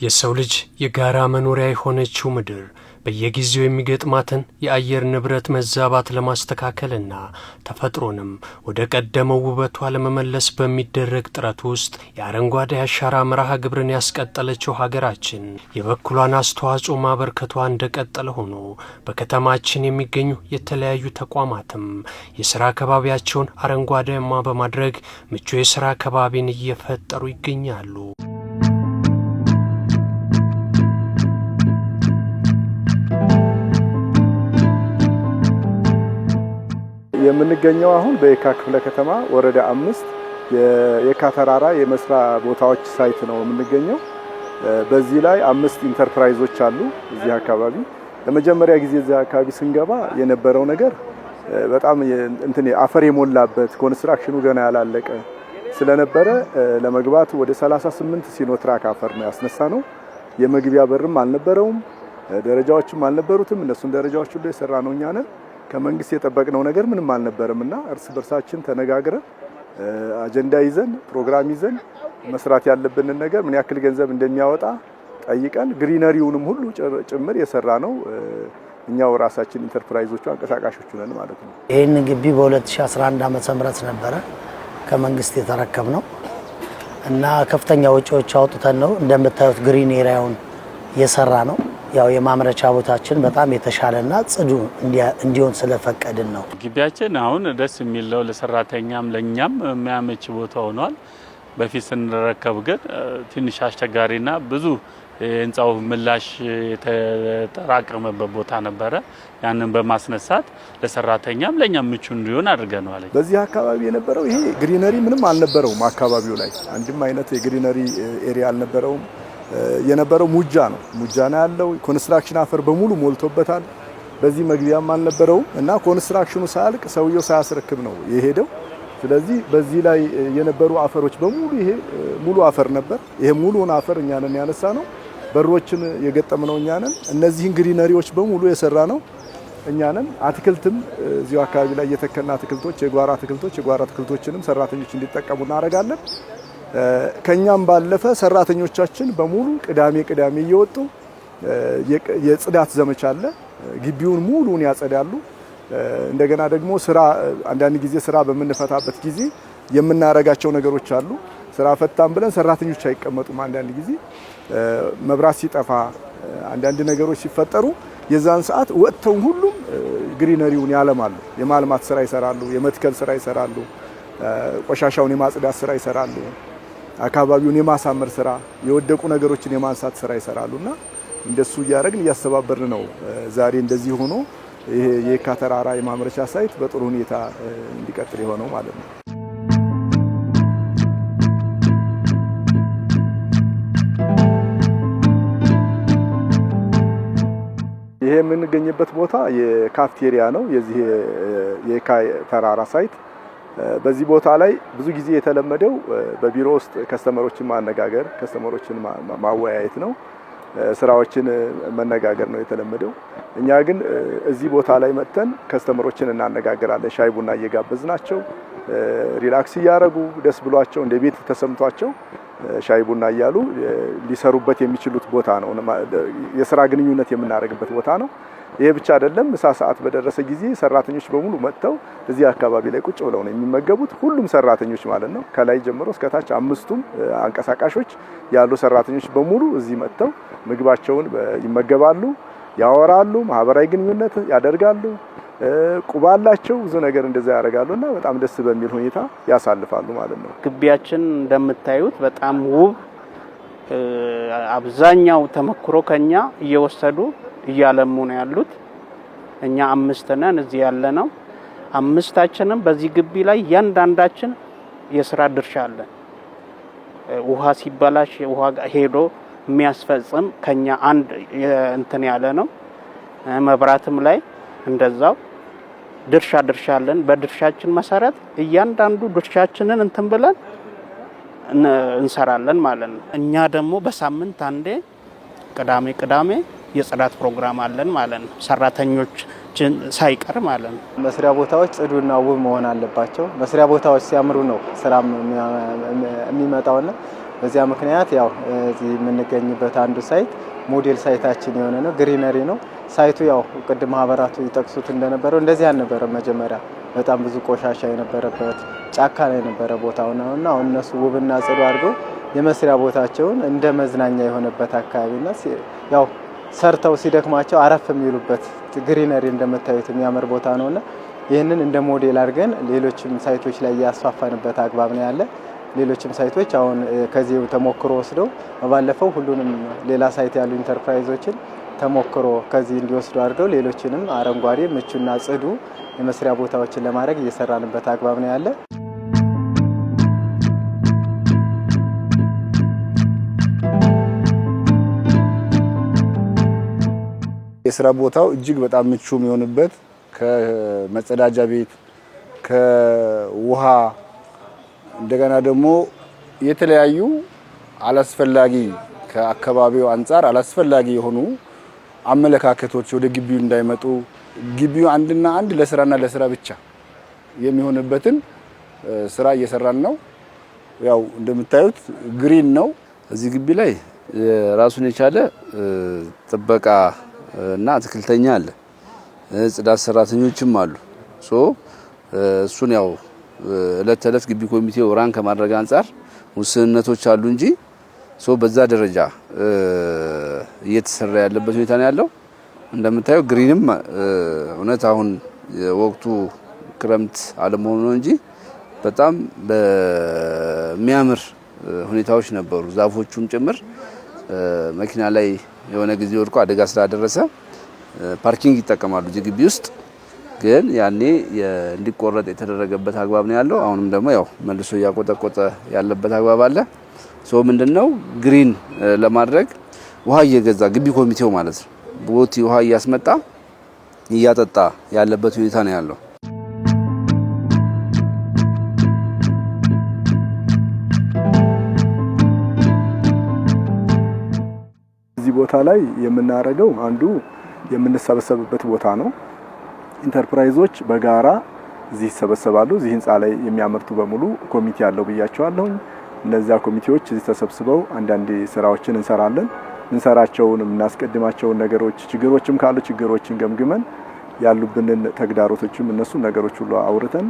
የሰው ልጅ የጋራ መኖሪያ የሆነችው ምድር በየጊዜው የሚገጥማትን የአየር ንብረት መዛባት ለማስተካከልና ተፈጥሮንም ወደ ቀደመው ውበቷ ለመመለስ በሚደረግ ጥረት ውስጥ የአረንጓዴ አሻራ መርሃ ግብርን ያስቀጠለችው ሀገራችን የበኩሏን አስተዋጽኦ ማበርከቷ እንደቀጠለ ሆኖ በከተማችን የሚገኙ የተለያዩ ተቋማትም የሥራ አካባቢያቸውን አረንጓዴማ በማድረግ ምቹ የሥራ አካባቢን እየፈጠሩ ይገኛሉ። የምንገኘው አሁን በየካ ክፍለ ከተማ ወረዳ 5 የየካ ተራራ የመስራ ቦታዎች ሳይት ነው የምንገኘው። በዚህ ላይ 5 ኢንተርፕራይዞች አሉ። እዚህ አካባቢ ለመጀመሪያ ጊዜ እዚህ አካባቢ ስንገባ የነበረው ነገር በጣም አፈር የሞላበት ኮንስትራክሽኑ ገና ያላለቀ ስለነበረ ለመግባት ወደ 38 ሲኖትራክ አፈር ነው ያስነሳነው። የመግቢያ በርም አልነበረውም፣ ደረጃዎችም አልነበሩትም። እነሱን ደረጃዎች ሁሉ የሰራ ነው እኛ ነን። ከመንግስት የጠበቅነው ነገር ምንም አልነበረምና እርስ በርሳችን ተነጋግረን አጀንዳ ይዘን ፕሮግራም ይዘን መስራት ያለብንን ነገር ምን ያክል ገንዘብ እንደሚያወጣ ጠይቀን ግሪነሪውንም ሁሉ ጭምር የሰራ ነው እኛው ራሳችን ኢንተርፕራይዞቹ አንቀሳቃሾቹ ነን ማለት ነው። ይሄን ግቢ በ2011 ዓመተ ምህረት ነበረ ከመንግስት የተረከብነው እና ከፍተኛ ወጪዎች አውጥተን ነው እንደምታዩት ግሪን ኤሪያውን የሰራ ነው። ያው የማምረቻ ቦታችን በጣም የተሻለና ጽዱ እንዲሆን ስለፈቀድን ነው። ግቢያችን አሁን ደስ የሚለው ለሰራተኛም ለኛም የሚያመች ቦታ ሆኗል። በፊት ስንረከብ ግን ትንሽ አስቸጋሪና ብዙ የህንጻው ምላሽ የተጠራቀመበት ቦታ ነበረ። ያንን በማስነሳት ለሰራተኛም ለኛም ምቹ እንዲሆን አድርገናል። በዚህ አካባቢ የነበረው ይሄ ግሪነሪ ምንም አልነበረውም። አካባቢው ላይ አንድም አይነት የግሪነሪ ኤሪያ አልነበረውም። የነበረው ሙጃ ነው ያለው። ኮንስትራክሽን አፈር በሙሉ ሞልቶበታል። በዚህ መግቢያም አልነበረው እና ኮንስትራክሽኑ ሳያልቅ ሰውየው ሳያስረክብ ነው የሄደው። ስለዚህ በዚህ ላይ የነበሩ አፈሮች በሙሉ ይሄ ሙሉ አፈር ነበር። ይሄ ሙሉውን አፈር እኛ ነን ያነሳ ነው። በሮችን የገጠምነው እኛ ነን። እነዚህን ግሪነሪዎች በሙሉ የሰራ ነው እኛ ነን። አትክልትም እዚሁ አካባቢ ላይ የተከልና አትክልቶች የጓራ አትክልቶችንም ሰራተኞች እንዲጠቀሙ እናደርጋለን። ከኛም ባለፈ ሰራተኞቻችን በሙሉ ቅዳሜ እየወጡ የጽዳት ዘመቻ አለ። ግቢውን ሙሉን ያጸዳሉ። እንደገና ደግሞ አንዳንድ ጊዜ ስራ በምንፈታበት ጊዜ የምናረጋቸው ነገሮች አሉ። ስራ ፈታን ብለን ሰራተኞች አይቀመጡም። አንዳንድ ጊዜ መብራት ሲጠፋ አንዳንድ ነገሮች ሲፈጠሩ የዛን ሰዓት ወጥተው ሁሉም ግሪነሪውን ያለማሉ። የማልማት ስራ ይሰራሉ፣ የመትከል ስራ ይሰራሉ፣ ቆሻሻውን የማጽዳት ስራ ይሰራሉ፣ አካባቢውን የማሳመር ስራ፣ የወደቁ ነገሮችን የማንሳት ስራ ይሰራሉና እንደሱ እያደረግን እያስተባበርን ነው። ዛሬ እንደዚህ ሆኖ ይሄ የየካ ተራራ የማምረቻ ሳይት በጥሩ ሁኔታ እንዲቀጥል የሆነው ማለት ነው። ይሄ የምንገኝበት ቦታ የካፍቴሪያ ነው። የዚህ የየካ ተራራ ሳይት በዚህ ቦታ ላይ ብዙ ጊዜ የተለመደው በቢሮ ውስጥ ከስተመሮችን ማነጋገር፣ ከስተመሮችን ማወያየት ነው። ስራዎችን መነጋገር ነው የተለመደው። እኛ ግን እዚህ ቦታ ላይ መጥተን ከስተመሮችን እናነጋገራለን። ሻይ ቡና እየጋበዝናቸው ሪላክስ እያደረጉ ደስ ብሏቸው እንደ ቤት ተሰምቷቸው ሻይ ቡና እያሉ ሊሰሩበት የሚችሉት ቦታ ነው። የሥራ ግንኙነት የምናደርግበት ቦታ ነው። ይሄ ብቻ አይደለም። ምሳ ሰዓት በደረሰ ጊዜ ሰራተኞች በሙሉ መጥተው እዚህ አካባቢ ላይ ቁጭ ብለው ነው የሚመገቡት። ሁሉም ሰራተኞች ማለት ነው ከላይ ጀምሮ እስከ ታች 5ቱም አንቀሳቃሾች ያሉ ሰራተኞች በሙሉ እዚህ መጥተው ምግባቸውን ይመገባሉ፣ ያወራሉ፣ ማህበራዊ ግንኙነት ያደርጋሉ። ቁባላቸው ብዙ ነገር እንደዛ ያደርጋሉና በጣም ደስ በሚል ሁኔታ ያሳልፋሉ ማለት ነው። ግቢያችን እንደምታዩት በጣም ውብ፣ አብዛኛው ተመክሮ ከኛ እየወሰዱ እያለሙ ነው ያሉት። እኛ 5 ነን እዚህ ያለነው። 5ታችንም በዚህ ግቢ ላይ እያንዳንዳችን የሥራ ድርሻ አለን። ውሃ ሲበላሽ ውሃ ሄዶ የሚያስፈጽም ከኛ አንድ እንትን ያለ ነው። መብራትም ላይ እንደዛው ድርሻ አለን። በድርሻችን መሰረት እያንዳንዱ ድርሻችንን እንትን ብለን እንሰራለን ማለት ነው። እኛ ደግሞ በሳምንት አንዴ ቅዳሜ የጽዳት ፕሮግራም አለን ማለት ነው። ሰራተኞች ሳይቀር ማለት ነው። መስሪያ ቦታዎች ጽዱና ውብ መሆን አለባቸው። መስሪያ ቦታዎች ሲያምሩ ነው ስራም የሚመጣውና በዚያ ምክንያት ያው እዚህ የምንገኝበት አንዱ ሳይት ሞዴል ሳይታችን የሆነ ነው። ግሪነሪ ነው ሳይቱ። ያው ቅድም ማህበራቱ ይጠቅሱት እንደነበረው እንደዚህ አልነበረም። መጀመሪያ በጣም ብዙ ቆሻሻ የነበረበት ጫካ ላይ የነበረ ቦታው ነውና አሁን እነሱ ውብና ጽዱ አድርገው የመስሪያ ቦታቸውን እንደ መዝናኛ የሆነበት አካባቢና ያው ሰርተው ሲደክማቸው አረፍ የሚሉበት ግሪነሪ እንደምታዩት የሚያምር ቦታ ነውና ይህንን እንደ ሞዴል አድርገን ሌሎችም ሳይቶች ላይ ያስፋፋንበት አግባብ ነው ያለ። ሌሎችም ሳይቶች አሁን ከዚህ ተሞክሮ ወስደው ባለፈው ሁሉንም ሌላ ሳይት ያሉ ኢንተርፕራይዞችን ተሞክሮ ከዚህ እንዲወስዱ አድርገው ሌሎችንም አረንጓዴ ምቹና ጽዱ የመስሪያ ቦታዎችን ለማድረግ እየሰራንበት አግባብ ነው ያለ። የስራ ቦታው እጅግ በጣም ምቹ የሚሆንበት ከመጸዳጃ ቤት ከውሃ እንደገና ደግሞ የተለያዩ አላስፈላጊ ከአካባቢው አንፃር አላስፈላጊ የሆኑ አመለካከቶች ወደ ግቢው እንዳይመጡ ግቢው አንድና አንድ ለስራና ለስራ ብቻ የሚሆንበትን ስራ እየሰራን ነው። ያው እንደምታዩት ግሪን ነው። እዚህ ግቢ ላይ ራሱን የቻለ ጥበቃ እና አትክልተኛ አለ። ጽዳት ሰራተኞችም አሉ። እሱን ያው እለት ተለት ግቢ ኮሚቴው ራን ከማድረግ አንፃር ውስንነቶች አሉ እንጂ በዛ ደረጃ እየተሰራ ያለበት ሁኔታ ነው ያለው። እንደምታየው ግሪንም እውነት አሁን ወቅቱ ክረምት አለመሆኑ ነው እንጂ በጣም በሚያምር ሁኔታዎች ነበሩ። ዛፎቹም ጭምር መኪና ላይ የሆነ ጊዜ ወድቆ አደጋ ስላደረሰ ፓርኪንግ ይጠቀማሉ እዚህ ግቢ ውስጥ። ግን ያኔ እንዲቆረጥ የተደረገበት አግባብ ነው ያለው። አሁንም ደግሞ ያው መልሶ እያቆጠቆጠ ያለበት አግባብ አለ። ምንድነው ግሪን ለማድረግ ውሃ እየገዛ ግቢ ኮሚቴው ማለት ነው ቦቲ ውሃ እያስመጣ እያጠጣ ያለበት ሁኔታ ነው ያለው። እዚህ ቦታ ላይ የምናደርገው አንዱ የምንሰበሰብበት ቦታ ነው። ኢንተርፕራይዞች በጋራ እዚህ ይሰበሰባሉ። እዚህ ህንጻ ላይ የሚያመርቱ በሙሉ ኮሚቴ ያለው ብያቸዋለሁ። እነዚያ ኮሚቴዎች እዚህ ተሰብስበው አንዳንድ ስራዎችን እንሰራለን። እንሰራቸውን እናስቀድማቸውን ነገሮች ችግሮችም ካሉ ችግሮችን ገምግመን ያሉብንን ተግዳሮቶችም እነሱ ነገሮች ሁሉ አውርተን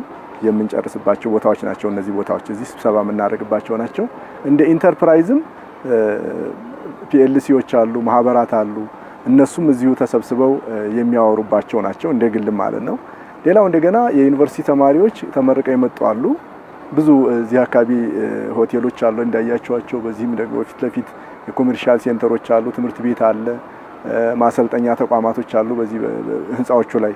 የምንጨርስባቸው ቦታዎች ናቸው። እነዚህ ቦታዎች እዚህ ስብሰባ የምናደርግባቸው ናቸው። እንደ ኢንተርፕራይዝም ፒኤልሲዎች አሉ፣ ማህበራት አሉ። እነሱም እዚሁ ተሰብስበው የሚያወሩባቸው ናቸው፣ እንደ ግልም ማለት ነው። ሌላው እንደገና የዩኒቨርሲቲ ተማሪዎች ተመርቀው የመጡ አሉ። ብዙ እዚህ አካባቢ ሆቴሎች አሉ እንዳያቸዋቸው። በዚህም ደግሞ ፊት ለፊት የኮሜርሻል ሴንተሮች አሉ፣ ትምህርት ቤት አለ፣ ማሰልጠኛ ተቋማቶች አሉ። በዚህ ህንጻዎቹ ላይ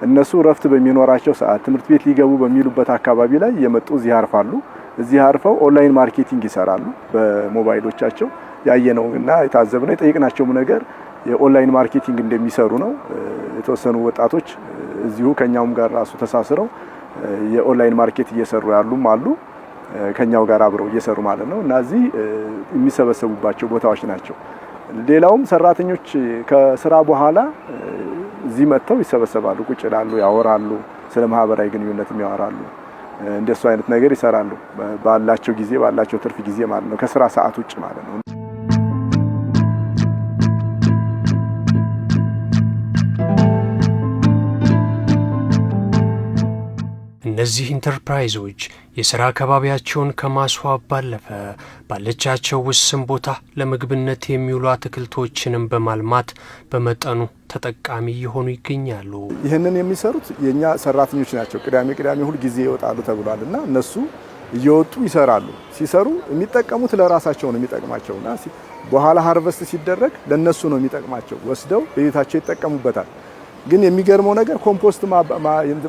እነሱ ረፍት በሚኖራቸው ሰዓት ትምህርት ቤት ሊገቡ በሚሉበት አካባቢ ላይ የመጡ እዚህ ያርፋሉ። እዚህ አርፈው ኦንላይን ማርኬቲንግ ይሰራሉ በሞባይሎቻቸው። ያየነውና የታዘብነው የጠየቅናቸው ነገር የኦንላይን ማርኬቲንግ እንደሚሰሩ ነው። የተወሰኑ ወጣቶች እዚሁ ከኛውም ጋር ራሱ ተሳስረው የኦንላይን ማርኬት እየሰሩ ያሉም አሉ፣ ከኛው ጋር አብረው እየሰሩ ማለት ነው። እና እዚህ የሚሰበሰቡባቸው ቦታዎች ናቸው። ሌላውም ሰራተኞች ከስራ በኋላ እዚህ መጥተው ይሰበሰባሉ፣ ቁጭ ይላሉ፣ ያወራሉ፣ ስለ ማህበራዊ ግንኙነትም ያወራሉ። እንደሱ አይነት ነገር ይሰራሉ ባላቸው ጊዜ ባላቸው ትርፍ ጊዜ ማለት ነው፣ ከስራ ሰዓት ውጭ ማለት ነው። እነዚህ ኢንተርፕራይዞች የሥራ አካባቢያቸውን ከማስዋብ ባለፈ ባለቻቸው ውስን ቦታ ለምግብነት የሚውሉ አትክልቶችንም በማልማት በመጠኑ ተጠቃሚ እየሆኑ ይገኛሉ። ይህንን የሚሰሩት የኛ ሰራተኞች ናቸው። ቅዳሜ ሁሉ ጊዜ ይወጣሉ ተብሏልና እነሱ እየወጡ ይሰራሉ። ሲሰሩ የሚጠቀሙት ለራሳቸው ነው የሚጠቅማቸውና በኋላ ሃርቨስት ሲደረግ ለነሱ ነው የሚጠቅማቸው። ወስደው በቤታቸው ይጠቀሙበታል። ግን የሚገርመው ነገር ኮምፖስት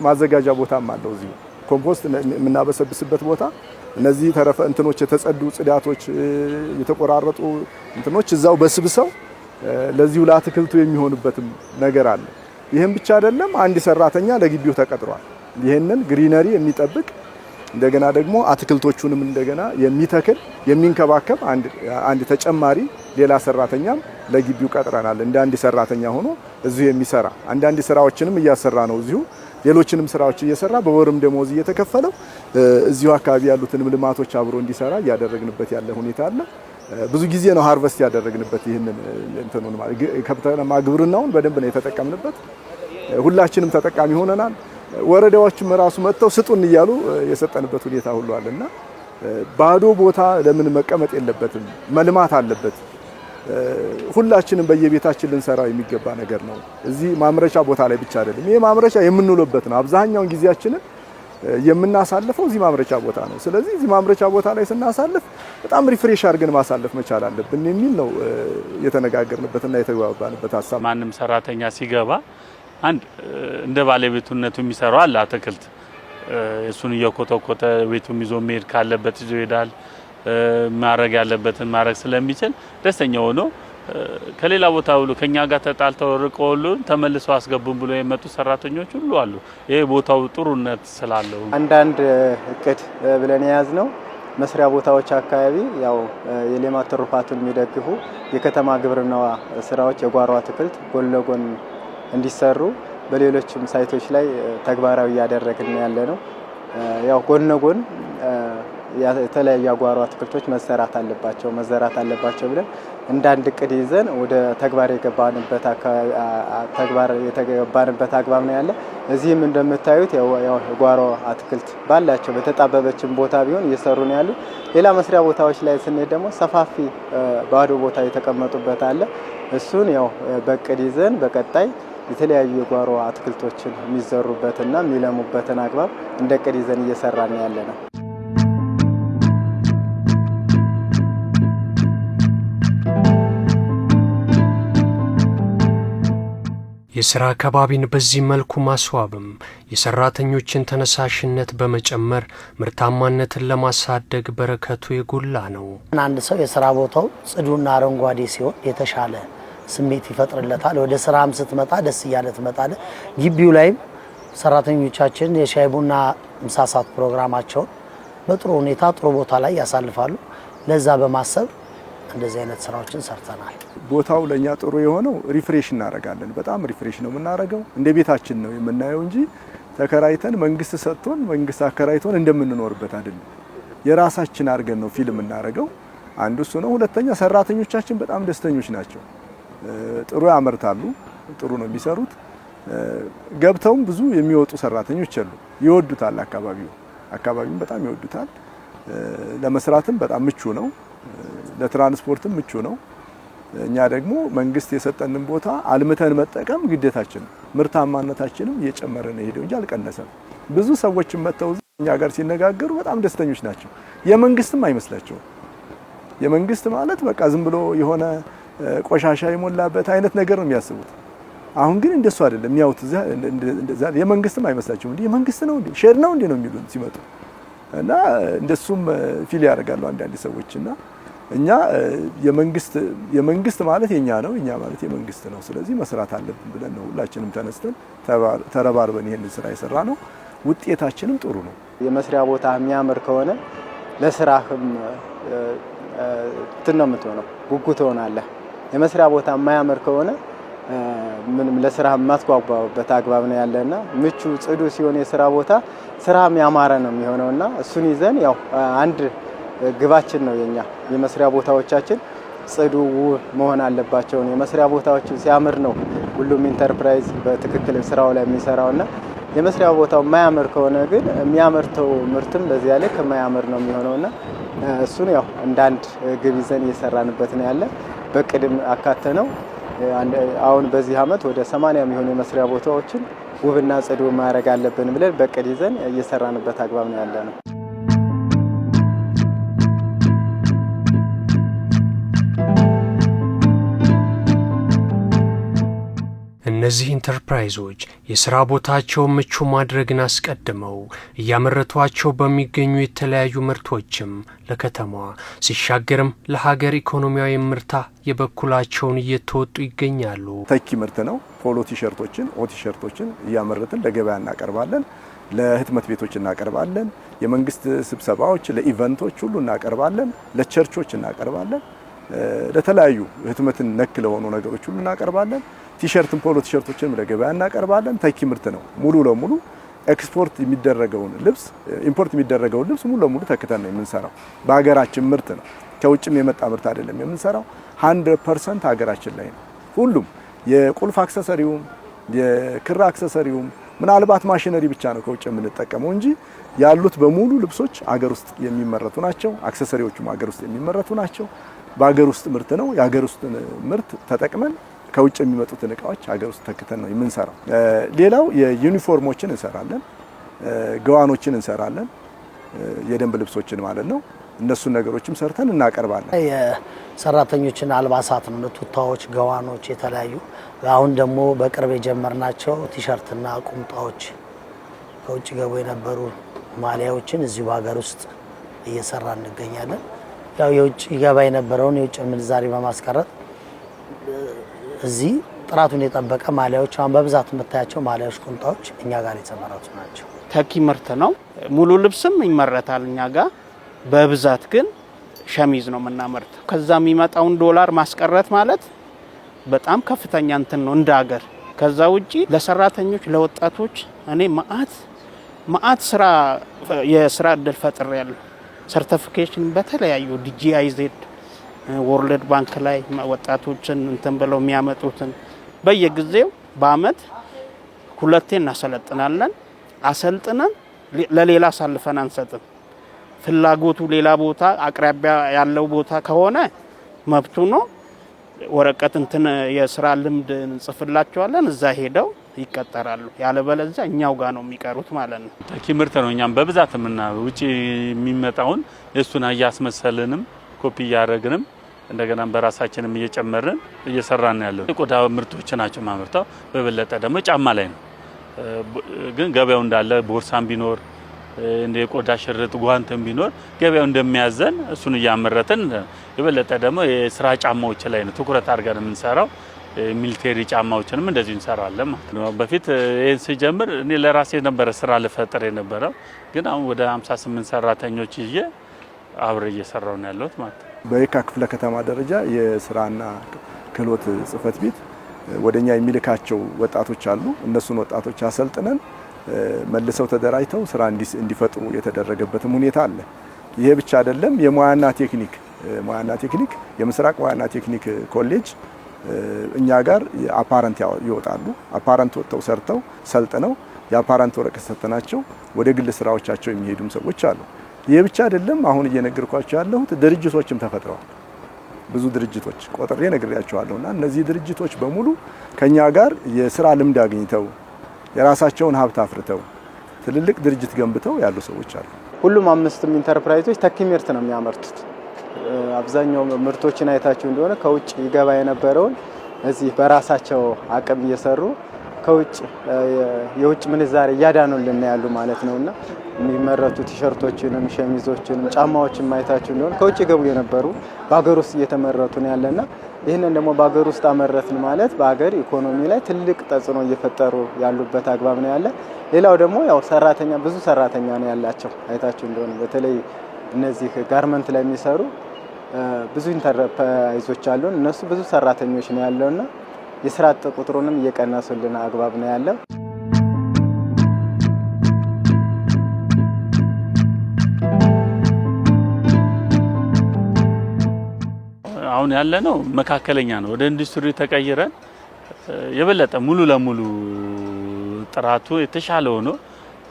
ማዘጋጃ ቦታም አለው። እዚህ ኮምፖስት የምናበሰብስበት ቦታ እነዚህ ተረፈ እንትኖች የተጸዱ ጽዳቶች የተቆራረጡ እንትኖች እዛው በስብሰው ለዚሁ ለአትክልቱ የሚሆንበትም ነገር አለ። ይሄን ብቻ አይደለም፣ አንድ ሰራተኛ ለግቢው ተቀጥሯል። ይሄንን ግሪነሪ የሚጠብቅ እንደገና ደግሞ አትክልቶቹንም እንደገና የሚተክል የሚንከባከብ አንድ ተጨማሪ ሌላ ሰራተኛም ለግቢው ቀጥረናል። እንደ አንድ ሰራተኛ ሆኖ እዚሁ የሚሰራ አንዳንድ ስራዎችንም እያሰራ ነው። እዚሁ ሌሎችንም ስራዎች እየሰራ በወርም ደሞዝ እየተከፈለው እዚሁ አካባቢ ያሉትንም ልማቶች አብሮ እንዲሰራ እያደረግንበት ያለ ሁኔታ አለ። ብዙ ጊዜ ነው ሃርቨስት ያደረግንበት ይሄንን እንትኑን ማለት ከብተማ ግብርናውን በደንብ ነው የተጠቀምንበት። ሁላችንም ተጠቃሚ ሆነናል። ወረዳዎችም ራሱ መጥተው ስጡን እያሉ የሰጠንበት ሁኔታ ሁሉ አለና ባዶ ቦታ ለምን መቀመጥ የለበትም፣ መልማት አለበት። ሁላችንም በየቤታችን ልንሰራው የሚገባ ነገር ነው። እዚህ ማምረቻ ቦታ ላይ ብቻ አይደለም። ይሄ ማምረቻ የምንውልበት ነው። አብዛኛውን ጊዜያችንን የምናሳልፈው እዚህ ማምረቻ ቦታ ነው። ስለዚህ እዚህ ማምረቻ ቦታ ላይ ስናሳልፍ በጣም ሪፍሬሽ አድርገን ማሳለፍ መቻል አለብን የሚል ነው የተነጋገርንበትና የተግባባንበት ሀሳብ። ማንም ሰራተኛ ሲገባ አንድ እንደ ባለቤቱነቱ የሚሰራው አለ አትክልት እሱን እየኮተኮተ ቤቱም ይዞ መሄድ ካለበት ይዞ ይሄዳል። ማረግ ያለበትን ማረግ ስለሚችል ደስተኛ ሆኖ ከሌላ ቦታ ሁሉ ከኛ ጋር ተጣልተው ርቀው ሁሉ ተመልሰው አስገቡን ብሎ የመጡ ሰራተኞች ሁሉ አሉ። ይሄ ቦታው ጥሩነት ስላለው አንዳንድ እቅድ ብለን የያዝነው መስሪያ ቦታዎች አካባቢ ያው የሌማት ትሩፋቱን የሚደግፉ የከተማ ግብርና ስራዎች የጓሮ አትክልት ጎን ለጎን እንዲሰሩ በሌሎችም ሳይቶች ላይ ተግባራዊ ያደረግን ያለ ነው። ያው ጎን ለጎን የተለያዩ ጓሮ አትክልቶች መሰራት አለባቸው ብለን እንዳንድ እቅድ ይዘን ወደ ተግባር የገባንበት አግባብ ነው ያለ። እዚህም እንደምታዩት ያው ጓሮ አትክልት ባላቸው በተጣበበችም ቦታ ቢሆን እየሰሩ ነው ያሉ። ሌላ መስሪያ ቦታዎች ላይ ስንሄድ ደግሞ ሰፋፊ ባዶ ቦታ የተቀመጡበት አለ። እሱን ያው በእቅድ ይዘን በቀጣይ የተለያዩ የጓሮ አትክልቶችን የሚዘሩበትና የሚለሙበትን አግባብ እንደ እቅድ ይዘን እየሰራን ያለ ነው። የሥራ አካባቢን በዚህ መልኩ ማስዋብም የሰራተኞችን ተነሳሽነት በመጨመር ምርታማነትን ለማሳደግ በረከቱ የጎላ ነው። አንድ ሰው የሥራ ቦታው ጽዱና አረንጓዴ ሲሆን የተሻለ ስሜት ይፈጥርለታል። ወደ ስራም ስትመጣ ደስ እያለ ትመጣለህ። ግቢው ላይም ሰራተኞቻችን የሻይ ቡና ምሳ ሰዓት ፕሮግራማቸውን በጥሩ ሁኔታ ጥሩ ቦታ ላይ ያሳልፋሉ። ለዛ በማሰብ እንደዚህ አይነት ስራዎችን ሰርተናል። ቦታው ለኛ ጥሩ የሆነው ሪፍሬሽ እናረጋለን። በጣም ሪፍሬሽ ነው የምናረገው። እንደ ቤታችን ነው የምናየው እንጂ ተከራይተን መንግስት ሰጥቶን መንግስት አከራይቶን እንደምንኖርበት አይደለም። የራሳችን አድርገን ነው ፊልም እናረገው። አንዱ እሱ ነው። ሁለተኛ ሰራተኞቻችን በጣም ደስተኞች ናቸው። ጥሩ ያመርታሉ። ጥሩ ነው የሚሰሩት። ገብተውም ብዙ የሚወጡ ሰራተኞች አሉ። ይወዱታል። አካባቢውን በጣም ይወዱታል። ለመስራትም በጣም ምቹ ነው። ለትራንስፖርትም ምቹ ነው። እኛ ደግሞ መንግስት የሰጠንን ቦታ አልምተን መጠቀም ግዴታችን ነው። ምርታማነታችንም እየጨመረ ነው ሄደው እንጂ አልቀነሰም። ብዙ ሰዎችም መተው እኛ ጋር ሲነጋገሩ በጣም ደስተኞች ናቸው። የመንግስትም አይመስላቸው። የመንግስት ማለት በቃ ዝም ብሎ የሆነ ቆሻሻ የሞላበት አይነት ነገር ነው የሚያስቡት። አሁን ግን እንደሱ አይደለም የሚያዩት። እንደዛ የመንግስትም አይመስላቸው እንዴ የመንግስት ነው እንዴ ሼር ነው እንዴ ነው የሚሉን ሲመጡ እና እንደሱም ፊል ያደርጋሉ አንዳንድ ሰዎችና እኛ የመንግስት ማለት የኛ ነው፣ እኛ ማለት የመንግስት ነው። ስለዚህ መስራት አለብን ብለን ነው ሁላችንም ተነስተን ተረባርበን ይሄን ስራ የሰራ ነው። ውጤታችንም ጥሩ ነው። የመስሪያ ቦታ የሚያምር ከሆነ ለስራህም ነው የምትሆነው፣ ጉጉት ትሆናለህ። የመስሪያ ቦታ የማያምር ከሆነ ምንም ለስራ ማስጓጓበት አግባብ ነው ያለና ምቹ ጽዱ ሲሆን የስራ ቦታ ስራም ያማረ ነው የሚሆነውና እሱን ይዘን ያው አንድ ግባችን ነው የኛ የመስሪያ ቦታዎቻችን ጽዱ መሆን አለባቸው። የመስሪያ ቦታዎች ሲያምር ነው ሁሉም ኢንተርፕራይዝ በትክክል ስራው ላይ የሚሰራውና የመስሪያ ቦታው የማያምር ከሆነ ግን የሚያመርተው ምርትም በዚያ ላይ ከማያምር ነው የሚሆነውና እሱን ያው እንዳንድ ግብ ይዘን እየሰራንበት ነው ያለ። በቅድም አካተነው አሁን በዚህ አመት ወደ 80 የሚሆኑ የመስሪያ ቦታዎችን ውብና ጽዱ ማድረግ አለብን ብለን በቅድ ይዘን እየሰራንበት አግባብ ነው ያለ ነው። እነዚህ ኢንተርፕራይዞች የሥራ ቦታቸውን ምቹ ማድረግን አስቀድመው እያመረቷቸው በሚገኙ የተለያዩ ምርቶችም ለከተማዋ ሲሻገርም ለሀገር ኢኮኖሚያዊ ምርታ የበኩላቸውን እየተወጡ ይገኛሉ። ተኪ ምርት ነው። ፖሎ ቲሸርቶችን፣ ቲሸርቶችን እያመረትን ለገበያ እናቀርባለን። ለህትመት ቤቶች እናቀርባለን። የመንግስት ስብሰባዎች፣ ለኢቨንቶች ሁሉ እናቀርባለን። ለቸርቾች እናቀርባለን። ለተለያዩ ህትመትን ነክ ለሆኑ ነገሮች ሁሉ እናቀርባለን። ቲሸርትን ፖሎ ቲሸርቶችን ለገበያ እናቀርባለን። ተኪ ምርት ነው። ሙሉ ለሙሉ ኤክስፖርት የሚደረገውን ልብስ ኢምፖርት የሚደረገውን ልብስ ሙሉ ለሙሉ ተክተን ነው የምንሰራው። በሀገራችን ምርት ነው። ከውጭም የመጣ ምርት አይደለም የምንሰራው። 100% ሀገራችን ላይ ነው። ሁሉም የቁልፍ አክሰሰሪውም የክር አክሰሰሪውም ምናልባት ማሽነሪ ብቻ ነው ከውጭ የምንጠቀመው እንጂ ያሉት በሙሉ ልብሶች ሀገር ውስጥ የሚመረቱ ናቸው። አክሰሰሪዎቹም ሀገር ውስጥ የሚመረቱ ናቸው። በሀገር ውስጥ ምርት ነው። የሀገር ውስጥ ምርት ተጠቅመን ከውጭ የሚመጡትን እቃዎች ሀገር ውስጥ ተክተን ነው የምንሰራው። ሌላው የዩኒፎርሞችን እንሰራለን፣ ገዋኖችን እንሰራለን፣ የደንብ ልብሶችን ማለት ነው። እነሱን ነገሮችም ሰርተን እናቀርባለን። የሰራተኞችን አልባሳት ነው፣ ቱታዎች፣ ገዋኖች የተለያዩ። አሁን ደግሞ በቅርብ የጀመርናቸው ቲሸርትና ቁምጣዎች ከውጭ ገቡ የነበሩ ማሊያዎችን እዚሁ በሀገር ውስጥ እየሰራ እንገኛለን። ያው የውጭ ገባ የነበረውን የውጭ ምንዛሪ በማስቀረት እዚህ ጥራቱን የጠበቀ ማሊያዎች አሁን በብዛት የምታያቸው ማሊያዎች፣ ቁምጣዎች እኛ ጋር የተመረቱ ናቸው። ተኪ ምርት ነው። ሙሉ ልብስም ይመረታል እኛ ጋር። በብዛት ግን ሸሚዝ ነው የምናመርተው። ከዛ የሚመጣውን ዶላር ማስቀረት ማለት በጣም ከፍተኛ እንትን ነው እንደ ሀገር። ከዛ ውጪ ለሰራተኞች ለወጣቶች እኔ ማአት ስራ የስራ እድል ፈጥሬያለሁ። ሰርቲፊኬሽን በተለያዩ ዲጂአይዜድ ወርልድ ባንክ ላይ ወጣቶችን እንትን ብለው የሚያመጡትን በየጊዜው በአመት 2 እናሰለጥናለን። አሰልጥነን ለሌላ አሳልፈን አንሰጥም። ፍላጎቱ ሌላ ቦታ አቅራቢያ ያለው ቦታ ከሆነ መብቱ ነው። ወረቀት እንትን የስራ ልምድ እንጽፍላቸዋለን። እዛ ሄደው ይቀጠራሉ። ያለበለዚያ እኛው ጋር ነው የሚቀሩት ማለት ነው። ተኪ ምርት ነው እኛም በብዛት ውጪ የሚመጣውን እሱን እያስመሰልንም ኮፒ እያደረግንም እንደገና በራሳችንም እየጨመርን እየሰራን ያለው የቆዳ ምርቶች ናቸው ማምርተው። በበለጠ ደግሞ ጫማ ላይ ነው። ግን ገበያው እንዳለ ቦርሳም ቢኖር እንደ የቆዳ ሽርጥ ጓንትም ቢኖር ገበያው እንደሚያዘን እሱን እያመረትን የበለጠ ደግሞ የስራ ጫማዎች ላይ ነው ትኩረት አድርገን የምንሰራው። ሚሊቴሪ ጫማዎችንም እንደዚህ እንሰራለን ማለት ነው። በፊት ይሄን ሲጀምር እኔ ለራሴ ነበር ስራ ልፈጥር የነበረው። ግን አሁን ወደ 58 ሰራተኞች ይዤ አብሬ እየሰራው ነው ያለሁት ማለት ነው። በየካ ክፍለ ከተማ ደረጃ የስራና ክህሎት ጽህፈት ቤት ወደኛ የሚልካቸው ወጣቶች አሉ። እነሱን ወጣቶች አሰልጥነን መልሰው ተደራጅተው ስራ እንዲፈጥሩ የተደረገበትም ሁኔታ አለ። ይሄ ብቻ አይደለም። የሙያና ቴክኒክ የምስራቅ ሙያና ቴክኒክ ኮሌጅ እኛ ጋር አፓረንት ይወጣሉ። አፓረንት ወጥተው ሰርተው ሰልጥነው የአፓረንት ወረቀት ሰጥተናቸው ወደ ግል ስራዎቻቸው የሚሄዱም ሰዎች አሉ። ይሄ ብቻ አይደለም። አሁን እየነገርኳቸው ያለሁት ድርጅቶችም ተፈጥረዋል። ብዙ ድርጅቶች ቆጥሬ ነግሬያቸዋለሁና እነዚህ ድርጅቶች በሙሉ ከኛ ጋር የስራ ልምድ አግኝተው የራሳቸውን ሀብት አፍርተው ትልልቅ ድርጅት ገንብተው ያሉ ሰዎች አሉ። ሁሉም 5 ኢንተርፕራይዞች ተኪ ምርት ነው የሚያመርቱት። አብዛኛው ምርቶችን አይታችሁ እንደሆነ ከውጭ ይገባ የነበረውን እዚህ በራሳቸው አቅም እየሰሩ ከውጭ የውጭ ምንዛሬ እያዳኑልን ያሉ ማለት ነውና የሚመረቱ ቲሸርቶችንም ሸሚዞችንም ጫማዎችን ማይታችሁ እንደሆነ ከውጭ ገቡ የነበሩ በአገር ውስጥ እየተመረቱ ነው ያለና ይህንን ደግሞ በአገር ውስጥ አመረትን ማለት በአገር ኢኮኖሚ ላይ ትልቅ ተጽዕኖ እየፈጠሩ ያሉበት አግባብ ነው ያለ። ሌላው ደግሞ ያው ብዙ ሰራተኛ ነው ያላቸው። አይታችሁ እንደሆነ በተለይ እነዚህ ጋርመንት ላይ የሚሰሩ ብዙ ኢንተርፕራይዞች አሉ። እነሱ ብዙ ሰራተኞች ነው ያለውና የስራ አጥ ቁጥሩንም እየቀነሱልን አግባብ ነው ያለው። አሁን ያለነው መካከለኛ ነው። ወደ ኢንዱስትሪ ተቀይረን የበለጠ ሙሉ ለሙሉ ጥራቱ የተሻለ ሆኖ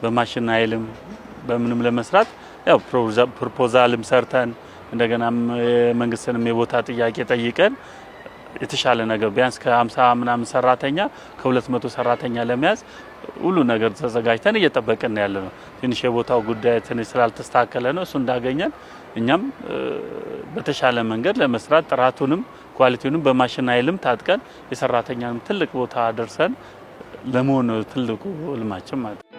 በማሽን ኃይልም በምንም ለመስራት ያው ፕሮፖዛልም ሰርተን እንደገናም መንግስትንም የቦታ ጥያቄ ጠይቀን የተሻለ ነገር ቢያንስ ከ50 ምናምን ሰራተኛ ከ200 ሰራተኛ ለመያዝ ሁሉ ነገር ተዘጋጅተን እየጠበቅን ያለነው። ትንሽ የቦታው ጉዳይ ትንሽ ስላልተስተካከለ ነው። እሱ እንዳገኘን እኛም በተሻለ መንገድ ለመስራት ጥራቱንም ኳሊቲውንም በማሽን ኃይልም ታጥቀን የሰራተኛንም ትልቅ ቦታ ደርሰን ለመሆን ትልቁ ህልማችን ማለት ነው።